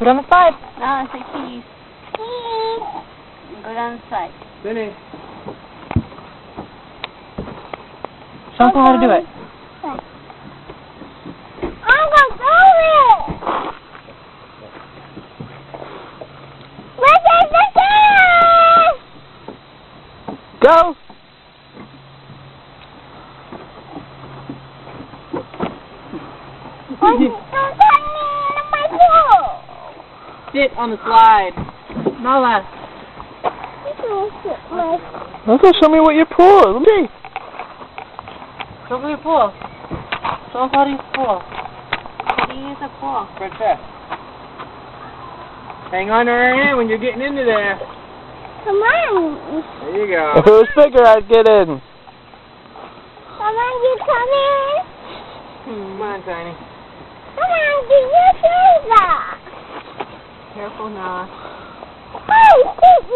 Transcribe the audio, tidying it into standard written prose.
Put on the side. No, it's a keys. Go down the side. Finish. Show Uncle how to do it. Uncle, go it! Look at the car! Go! Don't turn me into my pool! Sit on the slide. Nala. Uncle, show me what your pool is. Let me. Show me your pool. Show Uncle how to use the pool. How do you use a pool? Right there. Hang on to her hand when you're getting into there. Come on. There you go. If it was bigger, I'd get in. Come on, you come in. Come on, Tiny. Come on, do your finger. Careful, Nala. Hey, sit